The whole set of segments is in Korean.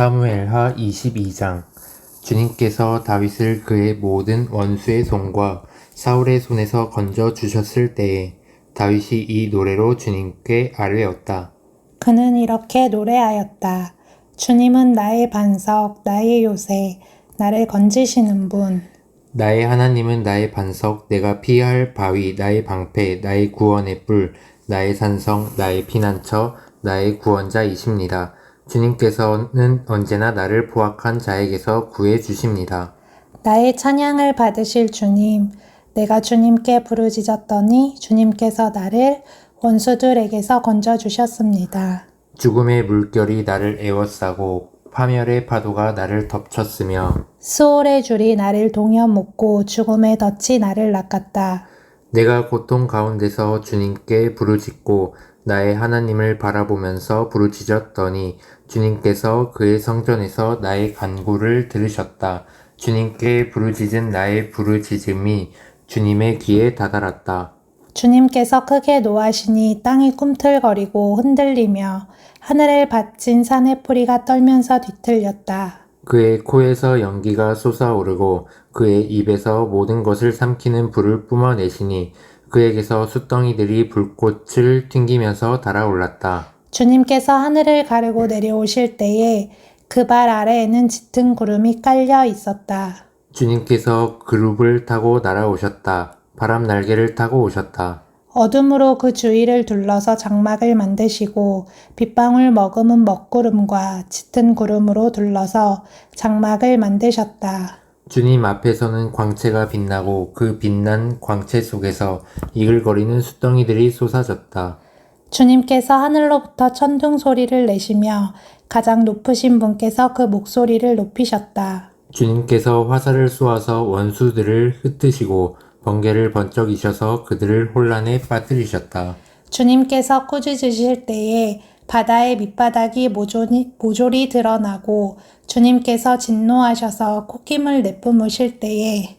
사무엘하 22장. 주님께서 다윗을 그의 모든 원수의 손과 사울의 손에서 건져 주셨을 때에 다윗이 이 노래로 주님께 아뢰었다. 그는 이렇게 노래하였다. 주님은 나의 반석, 나의 요새, 나를 건지시는 분. 나의 하나님은 나의 반석, 내가 피할 바위, 나의 방패, 나의 구원의 뿔, 나의 산성, 나의 피난처, 나의 구원자이십니다. 주님께서는 언제나 나를 포악한 자에게서 구해 주십니다. 나의 찬양을 받으실 주님, 내가 주님께 부르짖었더니 주님께서 나를 원수들에게서 건져주셨습니다. 죽음의 물결이 나를 에워싸고 파멸의 파도가 나를 덮쳤으며 수월의 줄이 나를 동여 묶고 죽음의 덫이 나를 낚았다. 내가 고통 가운데서 주님께 부르짖고 나의 하나님을 바라보면서 부르짖었더니 주님께서 그의 성전에서 나의 간구를 들으셨다. 주님께 부르짖은 나의 부르짖음이 주님의 귀에 다다랐다. 주님께서 크게 노하시니 땅이 꿈틀거리고 흔들리며 하늘을 받친 산의 뿌리가 떨면서 뒤틀렸다. 그의 코에서 연기가 솟아오르고 그의 입에서 모든 것을 삼키는 불을 뿜어내시니 그에게서 숫덩이들이 불꽃을 튕기면서 달아올랐다. 주님께서 하늘을 가르고 내려오실 때에 그 발 아래에는 짙은 구름이 깔려 있었다. 주님께서 그룹을 타고 날아오셨다. 바람 날개를 타고 오셨다. 어둠으로 그 주위를 둘러서 장막을 만드시고 빗방울 머금은 먹구름과 짙은 구름으로 둘러서 장막을 만드셨다. 주님 앞에서는 광채가 빛나고 그 빛난 광채 속에서 이글거리는 숫덩이들이 솟아졌다. 주님께서 하늘로부터 천둥 소리를 내시며 가장 높으신 분께서 그 목소리를 높이셨다. 주님께서 화살을 쏘아서 원수들을 흩으시고 번개를 번쩍이셔서 그들을 혼란에 빠뜨리셨다. 주님께서 꾸짖으실 때에 바다의 밑바닥이 모조리 드러나고 주님께서 진노하셔서 콧김을 내뿜으실 때에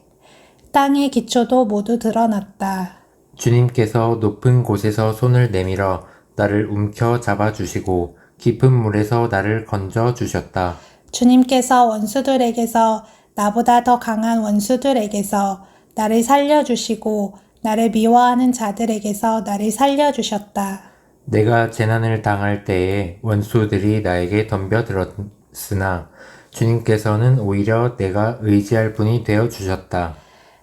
땅의 기초도 모두 드러났다. 주님께서 높은 곳에서 손을 내밀어 나를 움켜 잡아주시고 깊은 물에서 나를 건져 주셨다. 주님께서 원수들에게서 나보다 더 강한 원수들에게서 나를 살려주시고 나를 미워하는 자들에게서 나를 살려주셨다. 내가 재난을 당할 때에 원수들이 나에게 덤벼들었으나 주님께서는 오히려 내가 의지할 분이 되어 주셨다.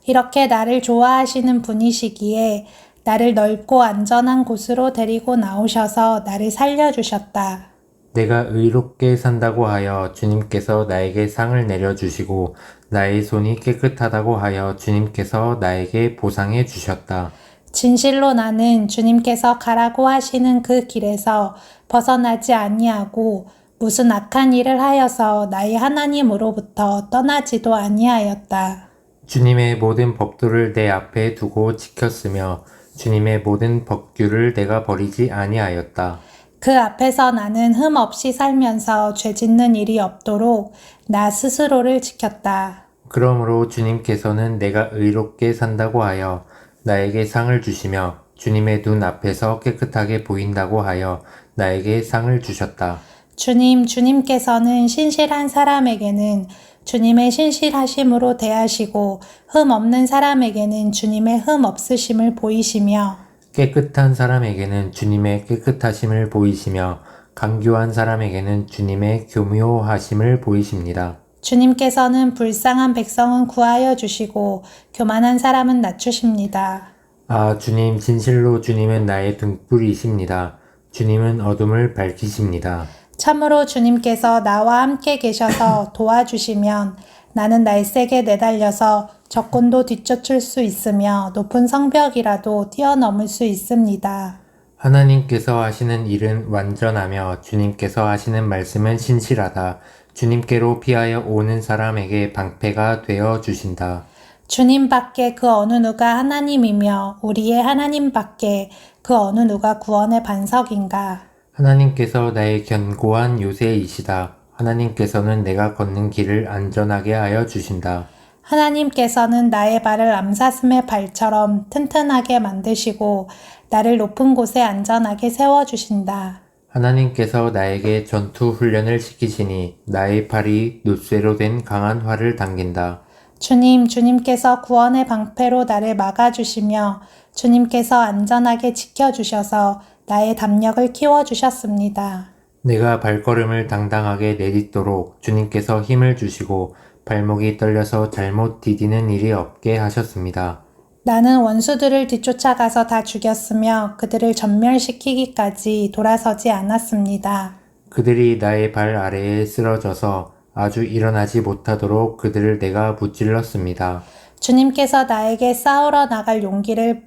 이렇게 나를 좋아하시는 분이시기에 나를 넓고 안전한 곳으로 데리고 나오셔서 나를 살려주셨다. 내가 의롭게 산다고 하여 주님께서 나에게 상을 내려주시고 나의 손이 깨끗하다고 하여 주님께서 나에게 보상해 주셨다. 진실로 나는 주님께서 가라고 하시는 그 길에서 벗어나지 아니하고 무슨 악한 일을 하여서 나의 하나님으로부터 떠나지도 아니하였다. 주님의 모든 법도를 내 앞에 두고 지켰으며 주님의 모든 법규를 내가 버리지 아니하였다. 그 앞에서 나는 흠 없이 살면서 죄 짓는 일이 없도록 나 스스로를 지켰다. 그러므로 주님께서는 내가 의롭게 산다고 하여 나에게 상을 주시며 주님의 눈 앞에서 깨끗하게 보인다고 하여 나에게 상을 주셨다. 주님께서는 신실한 사람에게는 주님의 신실하심으로 대하시고 흠 없는 사람에게는 주님의 흠 없으심을 보이시며 깨끗한 사람에게는 주님의 깨끗하심을 보이시며 강교한 사람에게는 주님의 교묘하심을 보이십니다. 주님께서는 불쌍한 백성은 구하여 주시고 교만한 사람은 낮추십니다. 아, 주님, 진실로 주님은 나의 등불이십니다. 주님은 어둠을 밝히십니다. 참으로 주님께서 나와 함께 계셔서 도와주시면 나는 날쌔게 내달려서 적군도 뒤쫓을 수 있으며 높은 성벽이라도 뛰어넘을 수 있습니다. 하나님께서 하시는 일은 완전하며 주님께서 하시는 말씀은 신실하다. 주님께로 피하여 오는 사람에게 방패가 되어 주신다. 주님 밖에 그 어느 누가 하나님이며 우리의 하나님 밖에 그 어느 누가 구원의 반석인가. 하나님께서 나의 견고한 요새이시다. 하나님께서는 내가 걷는 길을 안전하게 하여 주신다. 하나님께서는 나의 발을 암사슴의 발처럼 튼튼하게 만드시고 나를 높은 곳에 안전하게 세워주신다. 하나님께서 나에게 전투 훈련을 시키시니 나의 팔이 놋쇠로 된 강한 활을 당긴다. 주님께서 구원의 방패로 나를 막아주시며 주님께서 안전하게 지켜주셔서 나의 담력을 키워주셨습니다. 내가 발걸음을 당당하게 내딛도록 주님께서 힘을 주시고 발목이 떨려서 잘못 디디는 일이 없게 하셨습니다. 나는 원수들을 뒤쫓아가서 다 죽였으며 그들을 전멸시키기까지 돌아서지 않았습니다. 그들이 나의 발 아래에 쓰러져서 아주 일어나지 못하도록 그들을 내가 무찔렀습니다. 주님께서 나에게 싸우러 나갈 용기를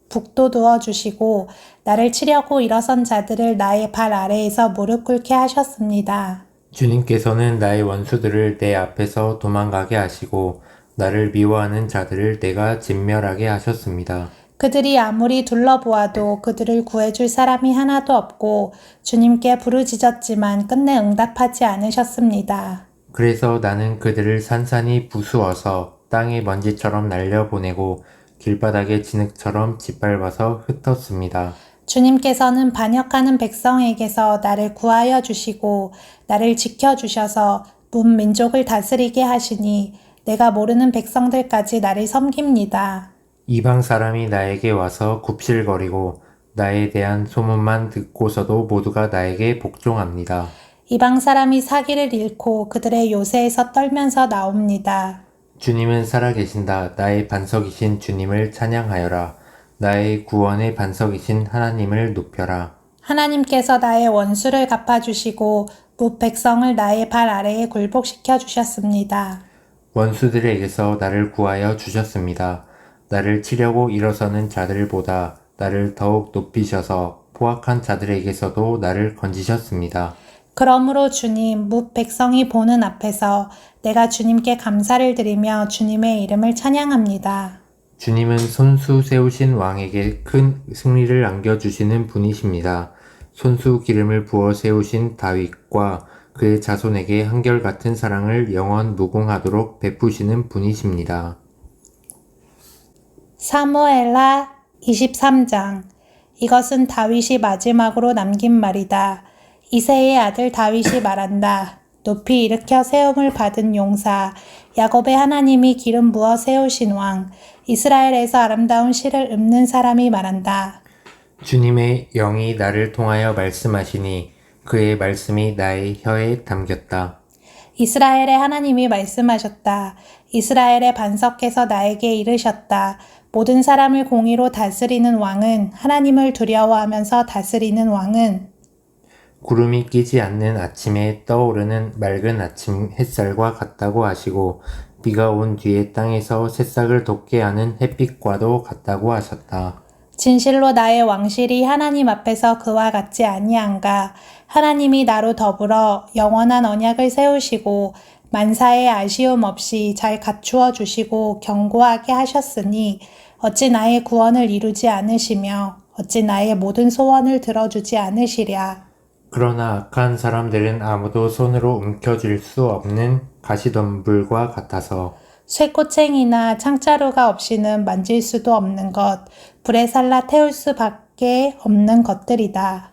북돋워 주시고 나를 치려고 일어선 자들을 나의 발 아래에서 무릎 꿇게 하셨습니다. 주님께서는 나의 원수들을 내 앞에서 도망가게 하시고 나를 미워하는 자들을 내가 진멸하게 하셨습니다. 그들이 아무리 둘러보아도 그들을 구해줄 사람이 하나도 없고 주님께 부르짖었지만 끝내 응답하지 않으셨습니다. 그래서 나는 그들을 산산이 부수어서 땅의 먼지처럼 날려보내고 길바닥의 진흙처럼 짓밟아서 흩었습니다. 주님께서는 반역하는 백성에게서 나를 구하여 주시고 나를 지켜주셔서 문 민족을 다스리게 하시니 내가 모르는 백성들까지 나를 섬깁니다. 이방 사람이 나에게 와서 굽실거리고 나에 대한 소문만 듣고서도 모두가 나에게 복종합니다. 이방 사람이 사기를 잃고 그들의 요새에서 떨면서 나옵니다. 주님은 살아계신다. 나의 반석이신 주님을 찬양하여라. 나의 구원의 반석이신 하나님을 높여라. 하나님께서 나의 원수를 갚아주시고 뭇 백성을 나의 발 아래에 굴복시켜 주셨습니다. 원수들에게서 나를 구하여 주셨습니다. 나를 치려고 일어서는 자들보다 나를 더욱 높이셔서 포악한 자들에게서도 나를 건지셨습니다. 그러므로 주님, 뭇 백성이 보는 앞에서 내가 주님께 감사를 드리며 주님의 이름을 찬양합니다. 주님은 손수 세우신 왕에게 큰 승리를 안겨주시는 분이십니다. 손수 기름을 부어 세우신 다윗과 그의 자손에게 한결같은 사랑을 영원 무궁하도록 베푸시는 분이십니다. 사무엘하 23장. 이것은 다윗이 마지막으로 남긴 말이다. 이새의 아들 다윗이 말한다. 높이 일으켜 세움을 받은 용사, 야곱의 하나님이 기름 부어 세우신 왕, 이스라엘에서 아름다운 시를 읊는 사람이 말한다. 주님의 영이 나를 통하여 말씀하시니 그의 말씀이 나의 혀에 담겼다. 이스라엘의 하나님이 말씀하셨다. 이스라엘의 반석께서 나에게 이르셨다. 모든 사람을 공의로 다스리는 왕은, 하나님을 두려워하면서 다스리는 왕은 구름이 끼지 않는 아침에 떠오르는 맑은 아침 햇살과 같다고 하시고 비가 온 뒤에 땅에서 새싹을 돋게 하는 햇빛과도 같다고 하셨다. 진실로 나의 왕실이 하나님 앞에서 그와 같지 아니한가. 하나님이 나로 더불어 영원한 언약을 세우시고 만사의 아쉬움 없이 잘 갖추어 주시고 견고하게 하셨으니 어찌 나의 구원을 이루지 않으시며 어찌 나의 모든 소원을 들어주지 않으시랴. 그러나 악한 사람들은 아무도 손으로 움켜쥘 수 없는 가시덤불과 같아서 쇠꼬챙이나 창자루가 없이는 만질 수도 없는 것, 불에 살라 태울 수밖에 없는 것들이다.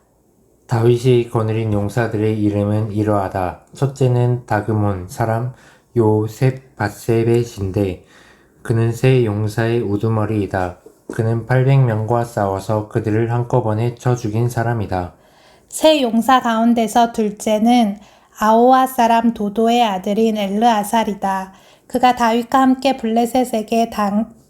다윗이 거느린 용사들의 이름은 이러하다. 첫째는 다그몬 사람 요셉 바세벳인데 그는 세 용사의 우두머리이다. 그는 800명과 싸워서 그들을 한꺼번에 쳐 죽인 사람이다. 세 용사 가운데서 둘째는 아오아 사람 도도의 아들인 엘르아살이다. 그가 다윗과 함께 블레셋에게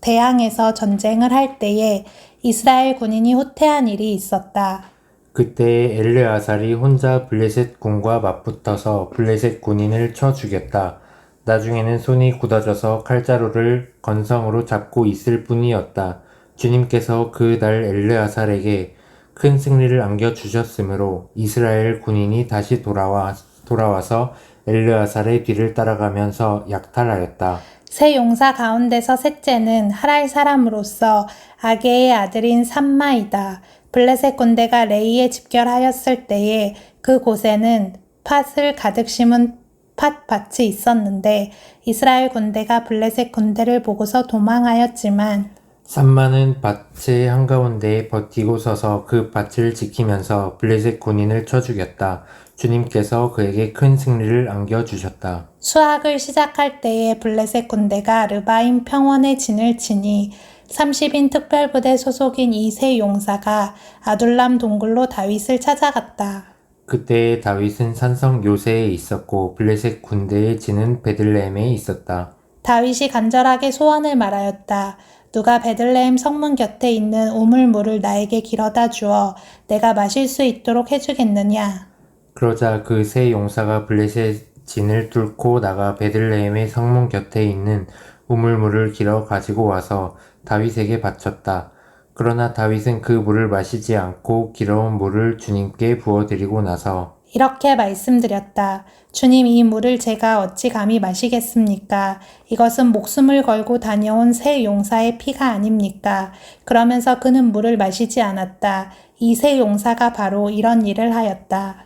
대항해서 전쟁을 할 때에 이스라엘 군인이 후퇴한 일이 있었다. 그때 엘르아살이 혼자 블레셋 군과 맞붙어서 블레셋 군인을 쳐 죽였다. 나중에는 손이 굳어져서 칼자루를 건성으로 잡고 있을 뿐이었다. 주님께서 그날 엘르아살에게 큰 승리를 안겨주셨으므로 이스라엘 군인이 다시 돌아와서 엘르아살의 뒤를 따라가면서 약탈하였다. 세 용사 가운데서 셋째는 하랄 사람으로서 아게의 아들인 삼마이다. 블레셋 군대가 레이에 집결하였을 때에 그곳에는 팥을 가득 심은 팥밭이 있었는데 이스라엘 군대가 블레셋 군대를 보고서 도망하였지만 산마는 밭의 한가운데에 버티고 서서 그 밭을 지키면서 블레셋 군인을 쳐 죽였다. 주님께서 그에게 큰 승리를 안겨주셨다. 수학을 시작할 때에 블레셋 군대가 르바임 평원의 진을 치니 30인 특별부대 소속인 이 세 용사가 아둘람 동굴로 다윗을 찾아갔다. 그때 다윗은 산성 요새에 있었고 블레셋 군대의 진은 베들레헴에 있었다. 다윗이 간절하게 소원을 말하였다. 누가 베들레헴 성문 곁에 있는 우물물을 나에게 길어다 주어 내가 마실 수 있도록 해주겠느냐. 그러자 그 세 용사가 블레셋 진을 뚫고 나가 베들레헴의 성문 곁에 있는 우물물을 길어 가지고 와서 다윗에게 바쳤다. 그러나 다윗은 그 물을 마시지 않고 길어온 물을 주님께 부어드리고 나서 이렇게 말씀드렸다. 주님, 이 물을 제가 어찌 감히 마시겠습니까? 이것은 목숨을 걸고 다녀온 세 용사의 피가 아닙니까? 그러면서 그는 물을 마시지 않았다. 이 세 용사가 바로 이런 일을 하였다.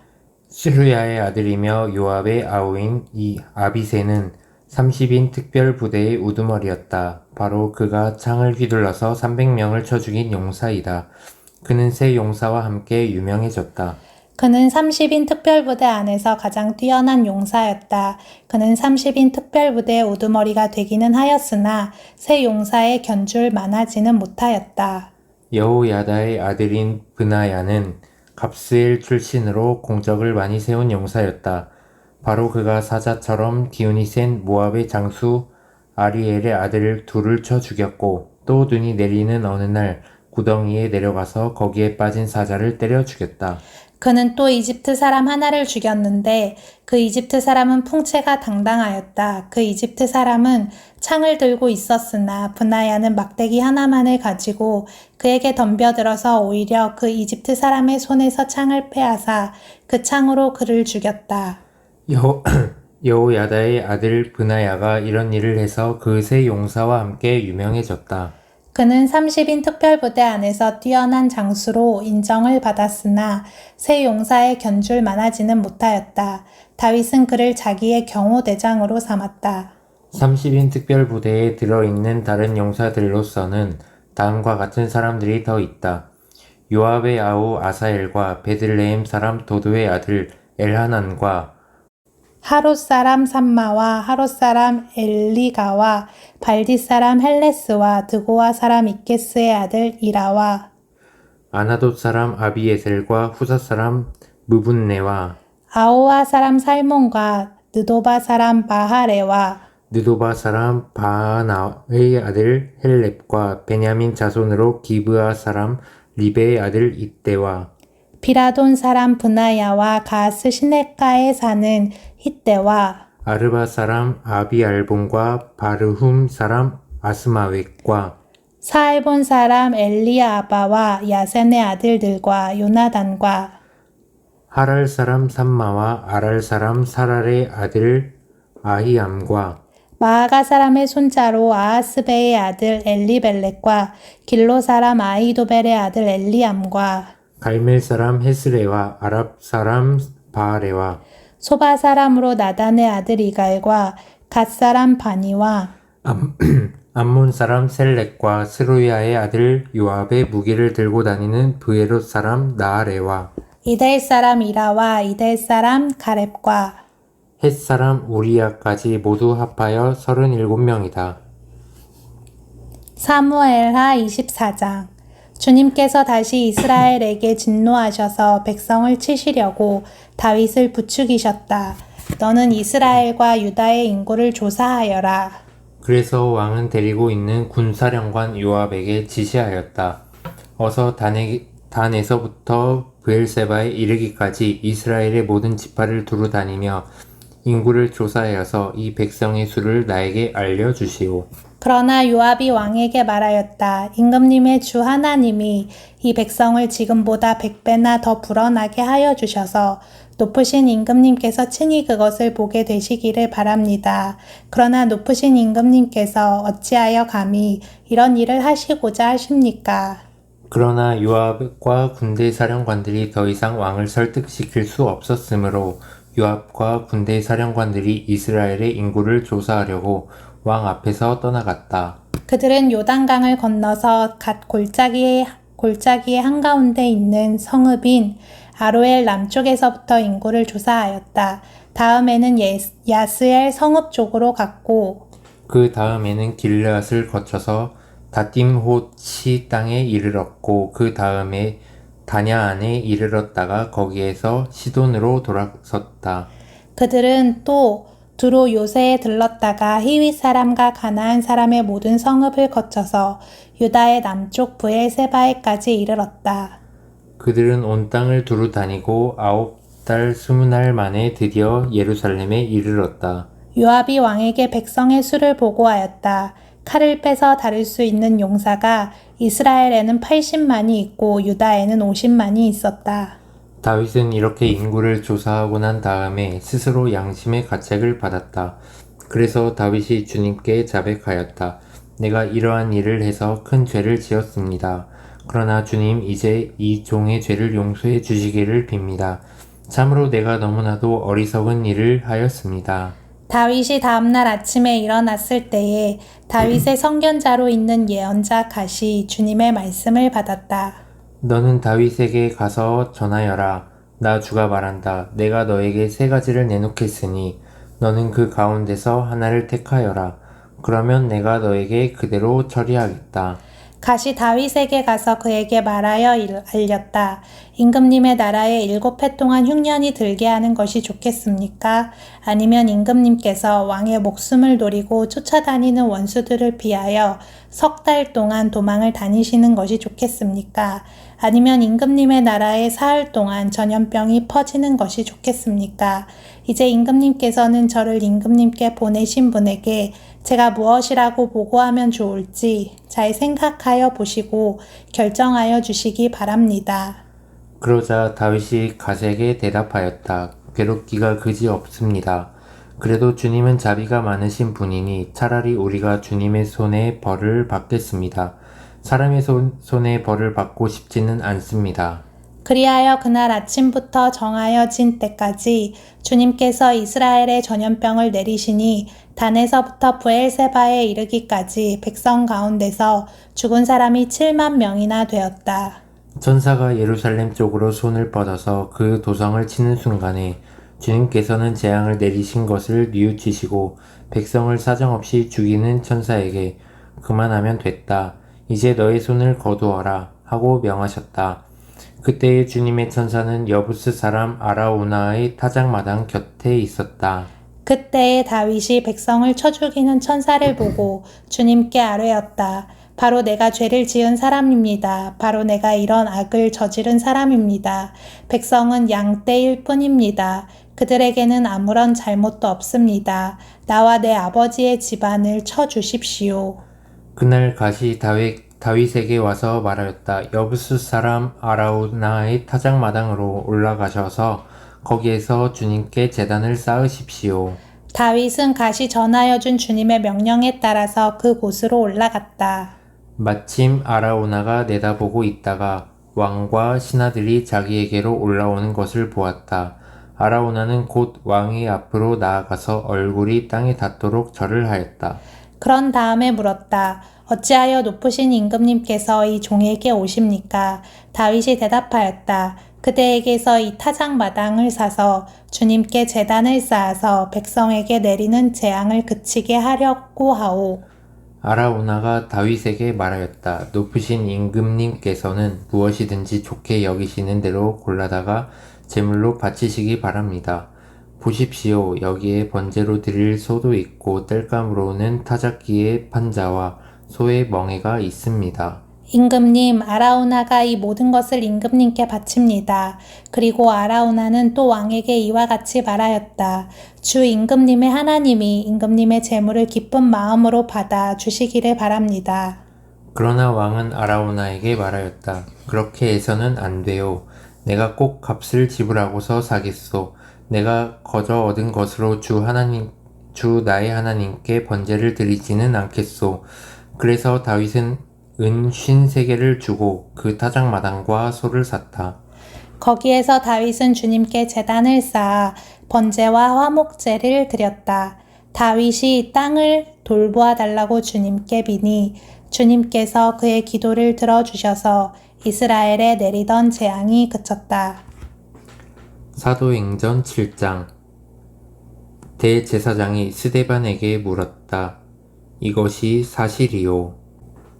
스루야의 아들이며 요압의 아우인 이 아비새는 30인 특별부대의 우두머리였다. 바로 그가 창을 휘둘러서 300명을 쳐 죽인 용사이다. 그는 세 용사와 함께 유명해졌다. 그는 30인 특별부대 안에서 가장 뛰어난 용사였다. 그는 30인 특별부대의 우두머리가 되기는 하였으나 세 용사의 견줄 만하지는 못하였다. 여호야다의 아들인 브나야는 갑스엘 출신으로 공적을 많이 세운 용사였다. 바로 그가 사자처럼 기운이 센 모압의 장수 아리엘의 아들 둘을 쳐 죽였고 또 눈이 내리는 어느 날 구덩이에 내려가서 거기에 빠진 사자를 때려 죽였다. 그는 또 이집트 사람 하나를 죽였는데 그 이집트 사람은 풍채가 당당하였다. 그 이집트 사람은 창을 들고 있었으나 브나야는 막대기 하나만을 가지고 그에게 덤벼들어서 오히려 그 이집트 사람의 손에서 창을 빼앗아 그 창으로 그를 죽였다. 여호야다의 아들 브나야가 이런 일을 해서 그 세 용사와 함께 유명해졌다. 그는 30인 특별부대 안에서 뛰어난 장수로 인정을 받았으나 세 용사의 견줄 만하지는 못하였다. 다윗은 그를 자기의 경호대장으로 삼았다. 30인 특별부대에 들어있는 다른 용사들로서는 다음과 같은 사람들이 더 있다. 요압의 아우 아사엘과 베들레헴 사람 도도의 아들 엘하난과 하롯 사람 삼마와 하롯 사람 엘리가와 발디 사람 헬레스와 드고아 사람 이케스의 아들 이라와 아나돗 사람 아비에셀과 후사 사람 무분네와 아오아 사람 살몬과 느도바 사람 바하레와 느도바 사람 바하나의 아들 헬렙과 베냐민 자손으로 기브아 사람 리베의 아들 이때와 비라돈 사람 브나야와 가스 시네가에 사는 히때와 아르바 사람 아비알본과 바르훔 사람 아스마웻과 사알본 사람 엘리아바와 야센의 아들들과 요나단과 하랄 사람 삼마와 아랄 사람 사랄의 아들 아히암과 마아가 사람의 손자로 아하스베의 아들 엘리벨렉과 길로 사람 아이도벨의 아들 엘리암과 갈멜 사람 헤스레와 아랍 사람 바아레와 소바 사람으로 나단의 아들 이갈과 갓 사람 바니와 암몬 사람 셀렉과 스루야의 아들 요압의 무기를 들고 다니는 브에롯 사람 나아레와 이델 사람 이라와 이델 사람 가렙과 헷 사람 우리야까지 모두 합하여 37명이다. 사무엘하 24장 주님께서 다시 이스라엘에게 진노하셔서 백성을 치시려고 다윗을 부추기셨다. 너는 이스라엘과 유다의 인구를 조사하여라. 그래서 왕은 데리고 있는 군사령관 요압에게 지시하였다. 어서 단에서부터 브엘세바에 이르기까지 이스라엘의 모든 지파를 두루 다니며 인구를 조사하여서 이 백성의 수를 나에게 알려주시오. 그러나 요압이 왕에게 말하였다. 임금님의 주 하나님이 이 백성을 지금보다 100배나 더 불어나게 하여 주셔서 높으신 임금님께서 친히 그것을 보게 되시기를 바랍니다. 그러나 높으신 임금님께서 어찌하여 감히 이런 일을 하시고자 하십니까? 그러나 요압과 군대 사령관들이 더 이상 왕을 설득시킬 수 없었으므로 요압과 군대 사령관들이 이스라엘의 인구를 조사하려고 왕 앞에서 떠나갔다. 그들은 요단강을 건너서 갓 골짜기의 한가운데 있는 성읍인 아로엘 남쪽에서부터 인구를 조사하였다. 다음에는 야스엘 성읍 쪽으로 갔고 그 다음에는 길르앗을 거쳐서 다딤호치 땅에 이르렀고 그 다음에 다냐 안에 이르렀다가 거기에서 시돈으로 돌아섰다. 그들은 또 두로 요새에 들렀다가 히윗 사람과 가나안 사람의 모든 성읍을 거쳐서 유다의 남쪽 브엘세바에까지 이르렀다. 그들은 온 땅을 두루 다니고 9달 20날 만에 드디어 예루살렘에 이르렀다. 요압이 왕에게 백성의 수를 보고하였다. 칼을 빼서 다룰 수 있는 용사가 이스라엘에는 80만이 있고 유다에는 50만이 있었다. 다윗은 이렇게 인구를 조사하고 난 다음에 스스로 양심의 가책을 받았다. 그래서 다윗이 주님께 자백하였다. 내가 이러한 일을 해서 큰 죄를 지었습니다. 그러나 주님 이제 이 종의 죄를 용서해 주시기를 빕니다. 참으로 내가 너무나도 어리석은 일을 하였습니다. 다윗이 다음날 아침에 일어났을 때에 다윗의 성견자로 있는 예언자 갓이 주님의 말씀을 받았다. 너는 다윗에게 가서 전하여라. 나 주가 말한다. 내가 너에게 3가지를 내놓겠으니 너는 그 가운데서 하나를 택하여라. 그러면 내가 너에게 그대로 처리하겠다. 갓이 다윗에게 가서 그에게 말하여 알렸다. 임금님의 나라에 7해 동안 흉년이 들게 하는 것이 좋겠습니까? 아니면 임금님께서 왕의 목숨을 노리고 쫓아다니는 원수들을 피하여 3달 동안 도망을 다니시는 것이 좋겠습니까? 아니면 임금님의 나라에 사흘 동안 전염병이 퍼지는 것이 좋겠습니까? 이제 임금님께서는 저를 임금님께 보내신 분에게 제가 무엇이라고 보고하면 좋을지 잘 생각하여 보시고 결정하여 주시기 바랍니다. 그러자 다윗이 갓에게 대답하였다. 괴롭기가 그지 없습니다. 그래도 주님은 자비가 많으신 분이니 차라리 우리가 주님의 손에 벌을 받겠습니다. 사람의 손에 벌을 받고 싶지는 않습니다. 그리하여 그날 아침부터 정하여진 때까지 주님께서 이스라엘의 전염병을 내리시니 단에서부터 브엘세바에 이르기까지 백성 가운데서 죽은 사람이 7만 명이나 되었다. 천사가 예루살렘 쪽으로 손을 뻗어서 그 도성을 치는 순간에 주님께서는 재앙을 내리신 것을 뉘우치시고 백성을 사정없이 죽이는 천사에게 그만하면 됐다. 이제 너의 손을 거두어라 하고 명하셨다. 그때의 주님의 천사는 여부스 사람 아라우나의 타작마당 곁에 있었다. 그때에 다윗이 백성을 쳐 죽이는 천사를 보고 주님께 아뢰었다. 바로 내가 죄를 지은 사람입니다. 바로 내가 이런 악을 저지른 사람입니다. 백성은 양떼일 뿐입니다. 그들에게는 아무런 잘못도 없습니다. 나와 내 아버지의 집안을 쳐 주십시오. 그날 갓이 다윗에게 와서 말하였다. 여부스 사람 아라우나의 타작마당으로 올라가셔서 거기에서 주님께 제단을 쌓으십시오. 다윗은 갓이 전하여 준 주님의 명령에 따라서 그곳으로 올라갔다. 마침 아라우나가 내다보고 있다가 왕과 신하들이 자기에게로 올라오는 것을 보았다. 아라우나는 곧 왕의 앞으로 나아가서 얼굴이 땅에 닿도록 절을 하였다. 그런 다음에 물었다. 어찌하여 높으신 임금님께서 이 종에게 오십니까? 다윗이 대답하였다. 그대에게서 이 타작마당을 사서 주님께 제단을 쌓아서 백성에게 내리는 재앙을 그치게 하려고 하오. 아라우나가 다윗에게 말하였다. 높으신 임금님께서는 무엇이든지 좋게 여기시는 대로 골라다가 제물로 바치시기 바랍니다. 보십시오. 여기에 번제로 드릴 소도 있고 땔감으로는 타작기의 판자와 소의 멍에가 있습니다. 임금님, 아라우나가 이 모든 것을 임금님께 바칩니다. 그리고 아라우나는 또 왕에게 이와 같이 말하였다. 주 임금님의 하나님이 임금님의 재물을 기쁜 마음으로 받아 주시기를 바랍니다. 그러나 왕은 아라우나에게 말하였다. 그렇게 해서는 안 돼요. 내가 꼭 값을 지불하고서 사겠소. 내가 거저 얻은 것으로 주 나의 하나님께 번제를 드리지는 않겠소. 그래서 다윗은 은 53개를 주고 그 타작마당과 소를 샀다. 거기에서 다윗은 주님께 제단을 쌓아 번제와 화목제를 드렸다. 다윗이 땅을 돌보아 달라고 주님께 비니 주님께서 그의 기도를 들어주셔서 이스라엘에 내리던 재앙이 그쳤다. 사도행전 7장 대제사장이 스데반에게 물었다. 이것이 사실이요.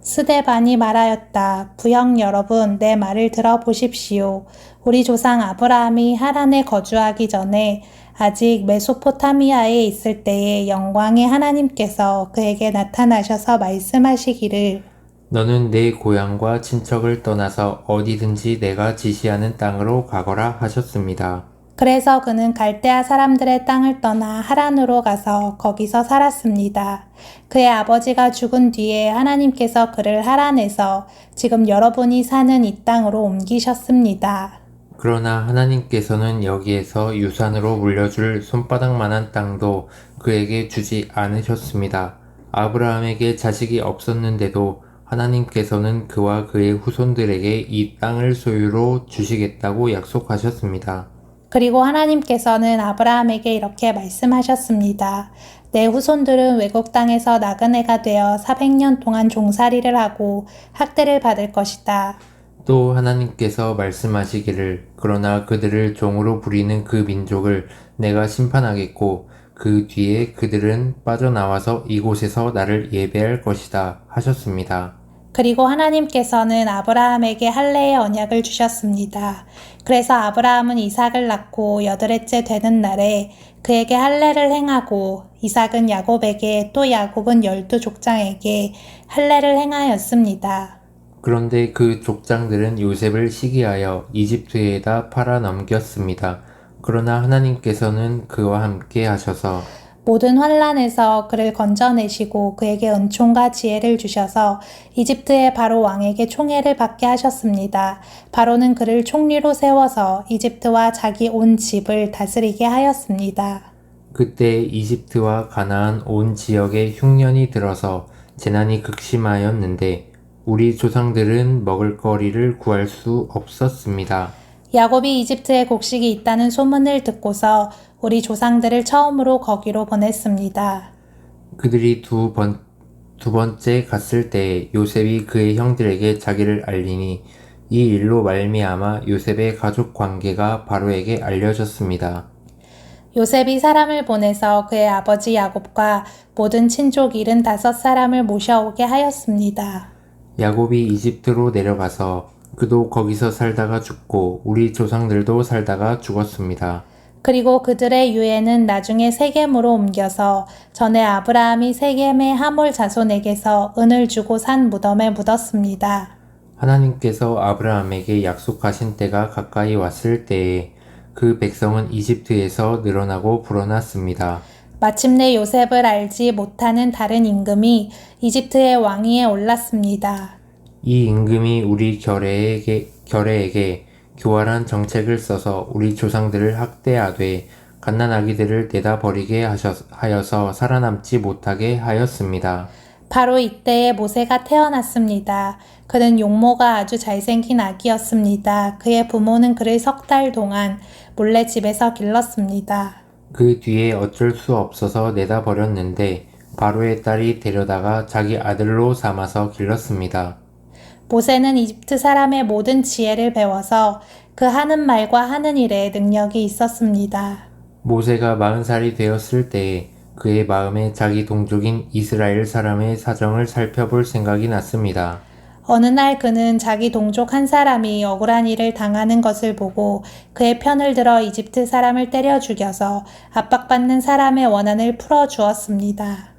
스데반이 말하였다. 부형 여러분, 내 말을 들어보십시오. 우리 조상 아브라함이 하란에 거주하기 전에 아직 메소포타미아에 있을 때에 영광의 하나님께서 그에게 나타나셔서 말씀하시기를 너는 내 고향과 친척을 떠나서 어디든지 내가 지시하는 땅으로 가거라 하셨습니다. 그래서 그는 갈대아 사람들의 땅을 떠나 하란으로 가서 거기서 살았습니다. 그의 아버지가 죽은 뒤에 하나님께서 그를 하란에서 지금 여러분이 사는 이 땅으로 옮기셨습니다. 그러나 하나님께서는 여기에서 유산으로 물려줄 손바닥만한 땅도 그에게 주지 않으셨습니다. 아브라함에게 자식이 없었는데도 하나님께서는 그와 그의 후손들에게 이 땅을 소유로 주시겠다고 약속하셨습니다. 그리고 하나님께서는 아브라함에게 이렇게 말씀하셨습니다. 내 후손들은 외국 땅에서 나그네가 되어 400년 동안 종살이를 하고 학대를 받을 것이다. 또 하나님께서 말씀하시기를 그러나 그들을 종으로 부리는 그 민족을 내가 심판하겠고 그 뒤에 그들은 빠져나와서 이곳에서 나를 예배할 것이다 하셨습니다. 그리고 하나님께서는 아브라함에게 할례의 언약을 주셨습니다. 그래서 아브라함은 이삭을 낳고 8회째 되는 날에 그에게 할례를 행하고 이삭은 야곱에게 또 야곱은 12족장에게 할례를 행하였습니다. 그런데 그 족장들은 요셉을 시기하여 이집트에다 팔아 넘겼습니다. 그러나 하나님께서는 그와 함께 하셔서 모든 환란에서 그를 건져내시고 그에게 은총과 지혜를 주셔서 이집트의 바로 왕에게 총애를 받게 하셨습니다. 바로는 그를 총리로 세워서 이집트와 자기 온 집을 다스리게 하였습니다. 그때 이집트와 가나안 온 지역에 흉년이 들어서 재난이 극심하였는데 우리 조상들은 먹을거리를 구할 수 없었습니다. 야곱이 이집트에 곡식이 있다는 소문을 듣고서 우리 조상들을 처음으로 거기로 보냈습니다. 그들이 두 번째 갔을 때 요셉이 그의 형들에게 자기를 알리니 이 일로 말미암아 요셉의 가족 관계가 바로에게 알려졌습니다. 요셉이 사람을 보내서 그의 아버지 야곱과 모든 친족 75사람을 모셔오게 하였습니다. 야곱이 이집트로 내려가서 그도 거기서 살다가 죽고 우리 조상들도 살다가 죽었습니다. 그리고 그들의 유해는 나중에 세겜으로 옮겨서 전에 아브라함이 세겜의 하몰 자손에게서 은을 주고 산 무덤에 묻었습니다. 하나님께서 아브라함에게 약속하신 때가 가까이 왔을 때에 그 백성은 이집트에서 늘어나고 불어났습니다. 마침내 요셉을 알지 못하는 다른 임금이 이집트의 왕위에 올랐습니다. 이 임금이 우리 결례에게 교활한 정책을 써서 우리 조상들을 학대하되 갓난아기들을 내다 버리게 하여서 살아남지 못하게 하였습니다. 바로 이때에 모세가 태어났습니다. 그는 용모가 아주 잘생긴 아기였습니다. 그의 부모는 그를 3달 동안 몰래 집에서 길렀습니다. 그 뒤에 어쩔 수 없어서 내다 버렸는데 바로의 딸이 데려다가 자기 아들로 삼아서 길렀습니다. 모세는 이집트 사람의 모든 지혜를 배워서 그 하는 말과 하는 일에 능력이 있었습니다. 모세가 40살이 되었을 때에 그의 마음에 자기 동족인 이스라엘 사람의 사정을 살펴볼 생각이 났습니다. 어느 날 그는 자기 동족 한 사람이 억울한 일을 당하는 것을 보고 그의 편을 들어 이집트 사람을 때려 죽여서 압박받는 사람의 원한을 풀어 주었습니다.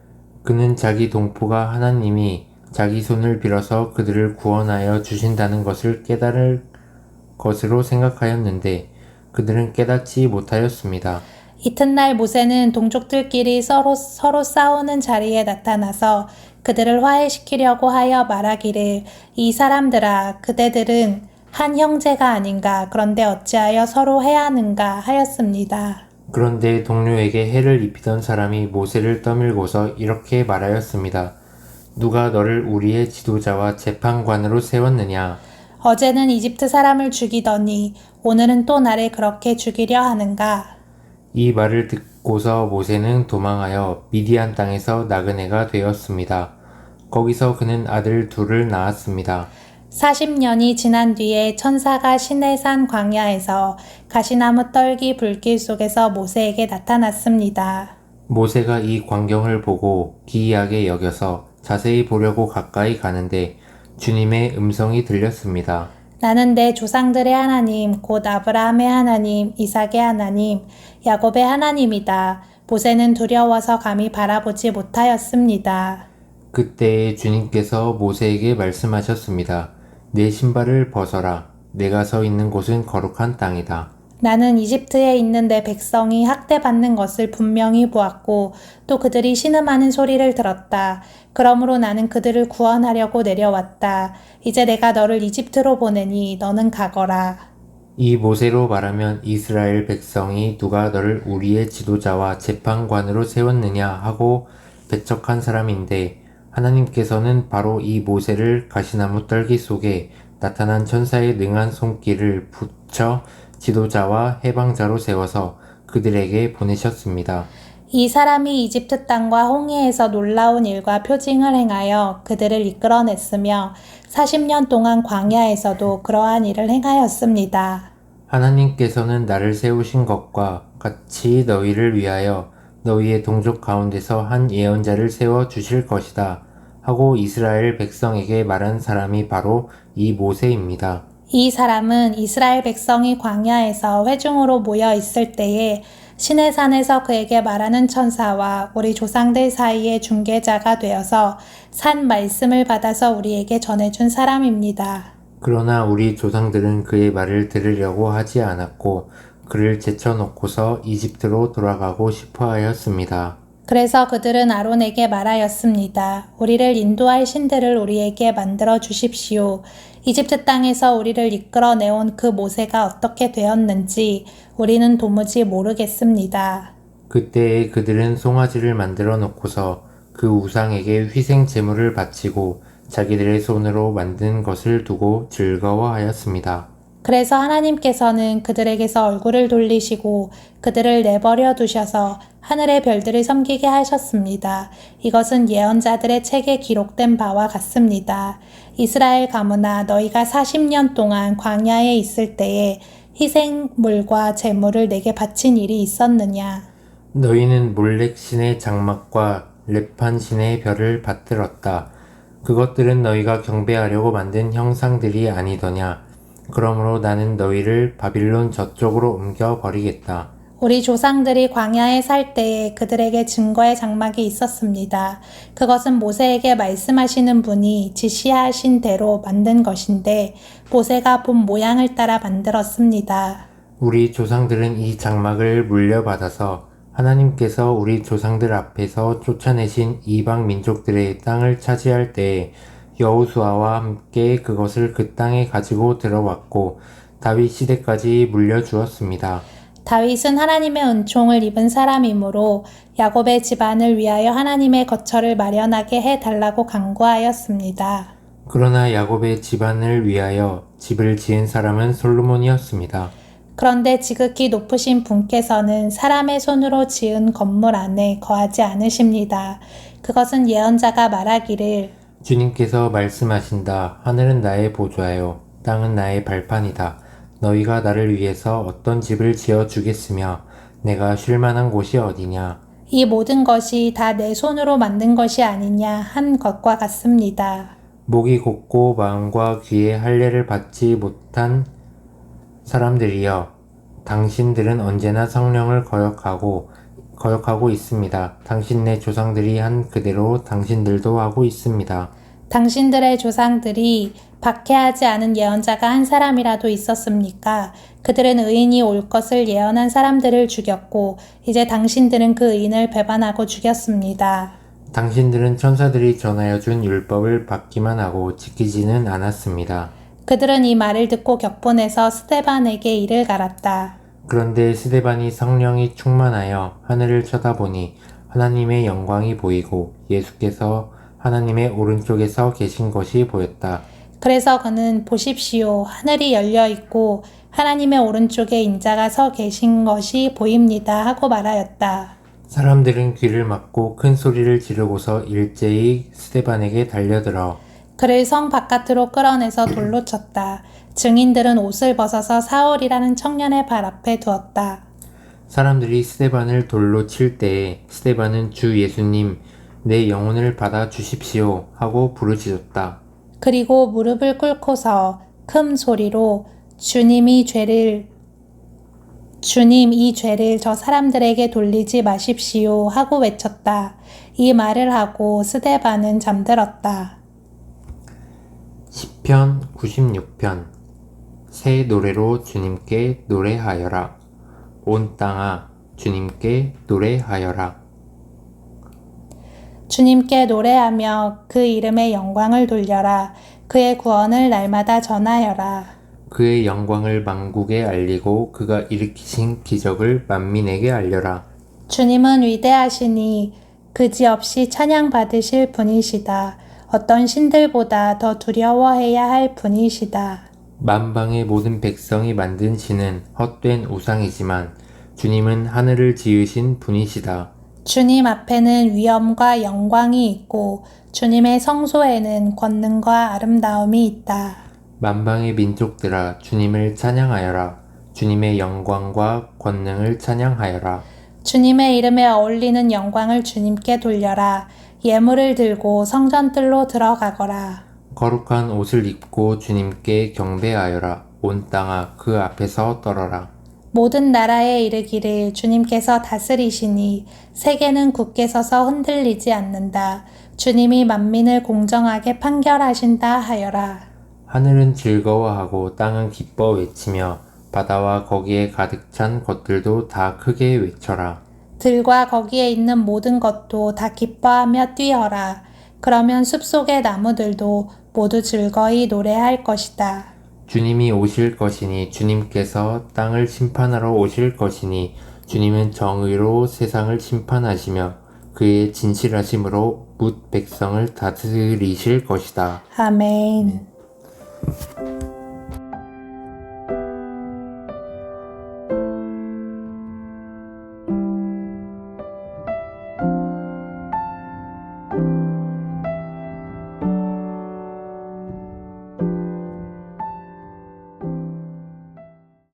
그는 자기 동포가 하나님이 자기 손을 빌어서 그들을 구원하여 주신다는 것을 깨달을 것으로 생각하였는데 그들은 깨닫지 못하였습니다. 이튿날 모세는 동족들끼리 서로 싸우는 자리에 나타나서 그들을 화해시키려고 하여 말하기를 이 사람들아 그대들은 한 형제가 아닌가 그런데 어찌하여 서로 해하는가 하였습니다. 그런데 동료에게 해를 입히던 사람이 모세를 떠밀고서 이렇게 말하였습니다. 누가 너를 우리의 지도자와 재판관으로 세웠느냐? 어제는 이집트 사람을 죽이더니 오늘은 또 나를 그렇게 죽이려 하는가? 이 말을 듣고 듣고서 모세는 도망하여 미디안 땅에서 나그네가 되었습니다. 거기서 그는 아들 둘을 낳았습니다. 40년이 지난 뒤에 천사가 시내산 광야에서 가시나무 떨기 불길 속에서 모세에게 나타났습니다. 모세가 이 광경을 보고 기이하게 여겨서 자세히 보려고 가까이 가는데 주님의 음성이 들렸습니다. 나는 내 조상들의 하나님, 곧 아브라함의 하나님, 이삭의 하나님, 야곱의 하나님이다. 모세는 두려워서 감히 바라보지 못하였습니다. 그때 주님께서 모세에게 말씀하셨습니다. 내 신발을 벗어라. 내가 서 있는 곳은 거룩한 땅이다. 나는 이집트에 있는 내 백성이 학대받는 것을 분명히 보았고 또 그들이 신음하는 소리를 들었다. 그러므로 나는 그들을 구원하려고 내려왔다. 이제 내가 너를 이집트로 보내니 너는 가거라. 이 모세로 말하면 이스라엘 백성이 누가 너를 우리의 지도자와 재판관으로 세웠느냐 하고 배척한 사람인데 하나님께서는 바로 이 모세를 가시나무 떨기 속에 나타난 천사의 능한 손길을 붙여 지도자와 해방자로 세워서 그들에게 보내셨습니다. 이 사람이 이집트 땅과 홍해에서 놀라운 일과 표징을 행하여 그들을 이끌어냈으며 40년 동안 광야에서도 그러한 일을 행하였습니다. 하나님께서는 나를 세우신 것과 같이 너희를 위하여 너희의 동족 가운데서 한 예언자를 세워 주실 것이다 하고 이스라엘 백성에게 말한 사람이 바로 이 모세입니다. 이 사람은 이스라엘 백성이 광야에서 회중으로 모여 있을 때에 시내산에서 그에게 말하는 천사와 우리 조상들 사이의 중개자가 되어서 산 말씀을 받아서 우리에게 전해준 사람입니다. 그러나 우리 조상들은 그의 말을 들으려고 하지 않았고 그를 제쳐놓고서 이집트로 돌아가고 싶어 하였습니다. 그래서 그들은 아론에게 말하였습니다. 우리를 인도할 신들을 우리에게 만들어 주십시오. 이집트 땅에서 우리를 이끌어내온 그 모세가 어떻게 되었는지 우리는 도무지 모르겠습니다. 그때에 그들은 송아지를 만들어 놓고서 그 우상에게 희생 제물을 바치고 자기들의 손으로 만든 것을 두고 즐거워하였습니다. 그래서 하나님께서는 그들에게서 얼굴을 돌리시고 그들을 내버려 두셔서 하늘의 별들을 섬기게 하셨습니다. 이것은 예언자들의 책에 기록된 바와 같습니다. 이스라엘 가문아, 너희가 40년 동안 광야에 있을 때에 희생물과 제물을 내게 바친 일이 있었느냐? 너희는 몰렉 신의 장막과 레판 신의 별을 받들었다. 그것들은 너희가 경배하려고 만든 형상들이 아니더냐. 그러므로 나는 너희를 바빌론 저쪽으로 옮겨 버리겠다. 우리 조상들이 광야에 살 때에 그들에게 증거의 장막이 있었습니다. 그것은 모세에게 말씀하시는 분이 지시하신 대로 만든 것인데 모세가 본 모양을 따라 만들었습니다. 우리 조상들은 이 장막을 물려받아서 하나님께서 우리 조상들 앞에서 쫓아내신 이방 민족들의 땅을 차지할 때에 여호수아와 함께 그것을 그 땅에 가지고 들어왔고 다윗 시대까지 물려주었습니다. 다윗은 하나님의 은총을 입은 사람이므로 야곱의 집안을 위하여 하나님의 거처를 마련하게 해달라고 간구하였습니다. 그러나 야곱의 집안을 위하여 집을 지은 사람은 솔로몬이었습니다. 그런데 지극히 높으신 분께서는 사람의 손으로 지은 건물 안에 거하지 않으십니다. 그것은 예언자가 말하기를 주님께서 말씀하신다. 하늘은 나의 보좌요. 땅은 나의 발판이다. 너희가 나를 위해서 어떤 집을 지어 주겠으며 내가 쉴 만한 곳이 어디냐. 이 모든 것이 다 내 손으로 만든 것이 아니냐 한 것과 같습니다. 목이 곧고 마음과 귀에 할례를 받지 못한 사람들이여, 당신들은 언제나 성령을 거역하고 있습니다. 당신네 조상들이 한 그대로 당신들도 하고 있습니다. 당신들의 조상들이 박해하지 않은 예언자가 한 사람이라도 있었습니까? 그들은 의인이 올 것을 예언한 사람들을 죽였고 이제 당신들은 그 의인을 배반하고 죽였습니다. 당신들은 천사들이 전하여 준 율법을 받기만 하고 지키지는 않았습니다. 그들은 이 말을 듣고 격분해서 스데반에게 이를 갈았다. 그런데 스데반이 성령이 충만하여 하늘을 쳐다보니 하나님의 영광이 보이고 예수께서 하나님의 오른쪽에서 계신 것이 보였다. 그래서 그는 보십시오. 하늘이 열려 있고 하나님의 오른쪽에 인자가 서 계신 것이 보입니다. 하고 말하였다. 사람들은 귀를 막고 큰 소리를 지르고서 일제히 스데반에게 달려들어 그를 성 바깥으로 끌어내서 돌로 쳤다. 증인들은 옷을 벗어서 사울이라는 청년의 발 앞에 두었다. 사람들이 스데반을 돌로 칠 때에 스데반은 주 예수님 내 영혼을 받아 주십시오 하고 부르짖었다. 그리고 무릎을 꿇고서 큰 소리로 주님 이 죄를 저 사람들에게 돌리지 마십시오 하고 외쳤다. 이 말을 하고 스데반은 잠들었다. 시편 96편 새 노래로 주님께 노래하여라. 온 땅아 주님께 노래하여라. 주님께 노래하며 그 이름의 영광을 돌려라. 그의 구원을 날마다 전하여라. 그의 영광을 만국에 알리고 그가 일으키신 기적을 만민에게 알려라. 주님은 위대하시니 그지없이 찬양받으실 분이시다. 어떤 신들보다 더 두려워해야 할 분이시다. 만방의 모든 백성이 만든 신은 헛된 우상이지만 주님은 하늘을 지으신 분이시다. 주님 앞에는 위엄과 영광이 있고 주님의 성소에는 권능과 아름다움이 있다. 만방의 민족들아 주님을 찬양하여라. 주님의 영광과 권능을 찬양하여라. 주님의 이름에 어울리는 영광을 주님께 돌려라. 예물을 들고 성전뜰로 들어가거라. 거룩한 옷을 입고 주님께 경배하여라. 온 땅아 그 앞에서 떨어라. 모든 나라에 이르기를 주님께서 다스리시니 세계는 굳게 서서 흔들리지 않는다. 주님이 만민을 공정하게 판결하신다 하여라. 하늘은 즐거워하고 땅은 기뻐 외치며 바다와 거기에 가득 찬 것들도 다 크게 외쳐라. 들과 거기에 있는 모든 것도 다 기뻐하며 뛰어라. 그러면 숲속의 나무들도 모두 즐거이 노래할 것이다. 주님이 오실 것이니 주님께서 땅을 심판하러 오실 것이니 주님은 정의로 세상을 심판하시며 그의 진실하심으로 뭇 백성을 다스리실 것이다. 아멘.